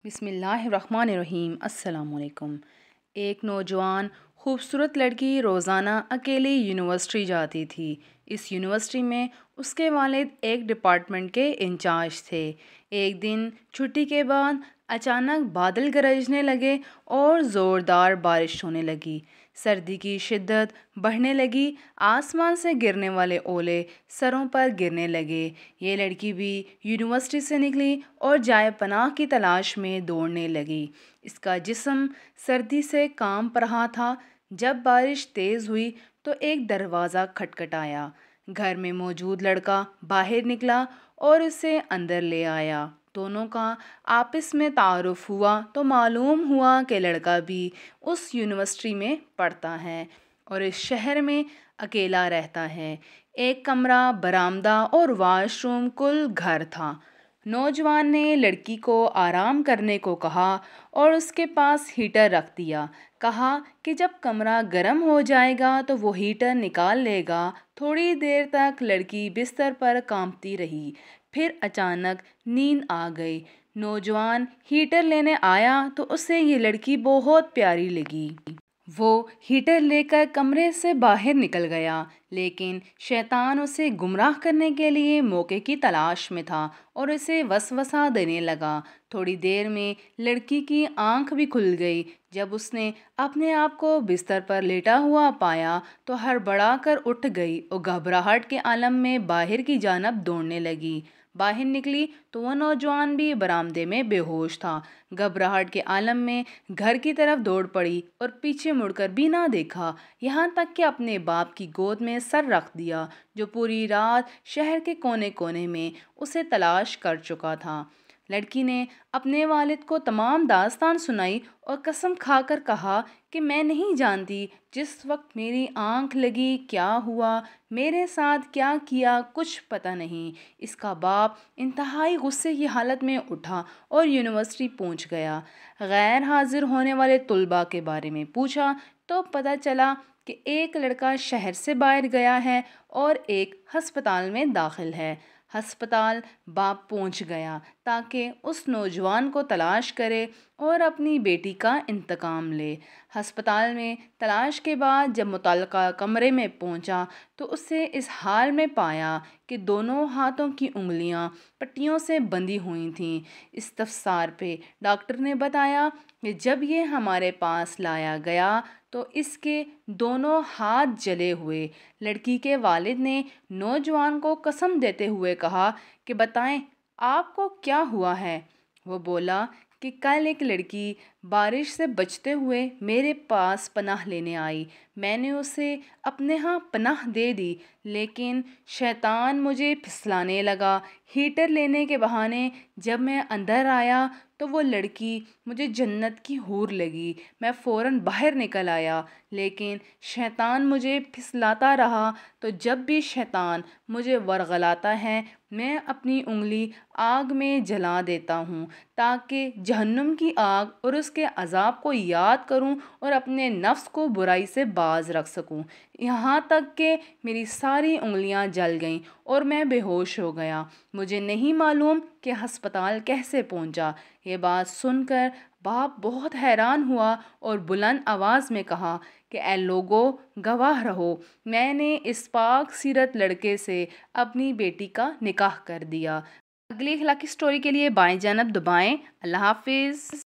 بسم اللہ الرحمن الرحیم۔ السلام علیکم۔ ایک نوجوان خوبصورت لڑکی روزانہ اکیلی یونیورسٹی جاتی تھی۔ اس یونیورسٹی میں اس کے والد ایک ڈپارٹمنٹ کے انچارج تھے۔ ایک دن چھٹی کے بعد اچانک بادل گرجنے لگے اور زوردار بارش ہونے لگی۔ سردی کی شدت بڑھنے لگی، آسمان سے گرنے والے اولے سروں پر گرنے لگے۔ یہ لڑکی بھی یونیورسٹی سے نکلی اور جائے پناہ کی تلاش میں دوڑنے لگی۔ اس کا جسم سردی سے کانپ رہا تھا۔ جب بارش تیز ہوئی تو ایک دروازہ کھٹکھٹایا۔ گھر میں موجود لڑکا باہر نکلا اور اسے اندر لے آیا۔ دونوں کا آپس میں تعارف ہوا تو معلوم ہوا کہ لڑکا بھی اس یونیورسٹی میں پڑھتا ہے اور اس شہر میں اکیلا رہتا ہے۔ ایک کمرہ، برآمدہ اور واش روم کل گھر تھا۔ نوجوان نے لڑکی کو آرام کرنے کو کہا اور اس کے پاس ہیٹر رکھ دیا۔ کہا کہ جب کمرہ گرم ہو جائے گا تو وہ ہیٹر نکال لے گا۔ تھوڑی دیر تک لڑکی بستر پر کانپتی رہی، پھر اچانک نیند آ گئی۔ نوجوان ہیٹر لینے آیا تو اسے یہ لڑکی بہت پیاری لگی۔ وہ ہیٹر لے کر کمرے سے باہر نکل گیا، لیکن شیطان اسے گمراہ کرنے کے لیے موقع کی تلاش میں تھا اور اسے وسوسہ دینے لگا۔ تھوڑی دیر میں لڑکی کی آنکھ بھی کھل گئی۔ جب اس نے اپنے آپ کو بستر پر لیٹا ہوا پایا تو ہڑبڑا کر اٹھ گئی اور گھبراہٹ کے عالم میں باہر کی جانب دوڑنے لگی۔ باہر نکلی تو وہ نوجوان بھی برآمدے میں بے ہوش تھا۔ گھبراہٹ کے عالم میں گھر کی طرف دوڑ پڑی اور پیچھے مڑ کر بھی نہ دیکھا، یہاں تک کہ اپنے باپ کی گود میں سر رکھ دیا، جو پوری رات شہر کے کونے کونے میں اسے تلاش کر چکا تھا۔ لڑکی نے اپنے والد کو تمام داستان سنائی اور قسم کھا کر کہا کہ میں نہیں جانتی جس وقت میری آنکھ لگی کیا ہوا، میرے ساتھ کیا کیا، کچھ پتہ نہیں۔ اس کا باپ انتہائی غصے کی حالت میں اٹھا اور یونیورسٹی پہنچ گیا۔ غیر حاضر ہونے والے طلباء کے بارے میں پوچھا تو پتہ چلا کہ ایک لڑکا شہر سے باہر گیا ہے اور ایک ہسپتال میں داخل ہے۔ ہسپتال باپ پہنچ گیا تاکہ اس نوجوان کو تلاش کرے اور اپنی بیٹی کا انتقام لے۔ ہسپتال میں تلاش کے بعد جب متعلقہ کمرے میں پہنچا تو اسے اس حال میں پایا کہ دونوں ہاتھوں کی انگلیاں پٹیوں سے بندھی ہوئی تھیں۔ استفسار پہ ڈاکٹر نے بتایا کہ جب یہ ہمارے پاس لایا گیا تو اس کے دونوں ہاتھ جلے ہوئے۔ لڑکی کے والد نے نوجوان کو قسم دیتے ہوئے کہا کہ بتائیں آپ کو کیا ہوا ہے۔ وہ بولا کہ کل ایک لڑکی بارش سے بچتے ہوئے میرے پاس پناہ لینے آئی، میں نے اسے اپنے ہاں پناہ دے دی، لیکن شیطان مجھے پھسلانے لگا۔ ہیٹر لینے کے بہانے جب میں اندر آیا تو وہ لڑکی مجھے جنت کی حور لگی۔ میں فوراً باہر نکل آیا، لیکن شیطان مجھے پھسلاتا رہا۔ تو جب بھی شیطان مجھے ورغلاتا ہے میں اپنی انگلی آگ میں جلا دیتا ہوں تاکہ جہنم کی آگ اور اس کے عذاب کو یاد کروں اور اپنے نفس کو برائی سے باز رکھ سکوں، یہاں تک کہ میری ساری انگلیاں جل گئیں اور میں بے ہوش ہو گیا۔ مجھے نہیں معلوم کہ ہسپتال کیسے پہنچا۔ یہ بات سن کر باپ بہت حیران ہوا اور بلند آواز میں کہا کہ اے لوگو، گواہ رہو، میں نے اس پاک سیرت لڑکے سے اپنی بیٹی کا نکاح کر دیا۔ اگلی اخلاقی سٹوری کے لیے بائیں جانب دبائیں۔ اللہ حافظ۔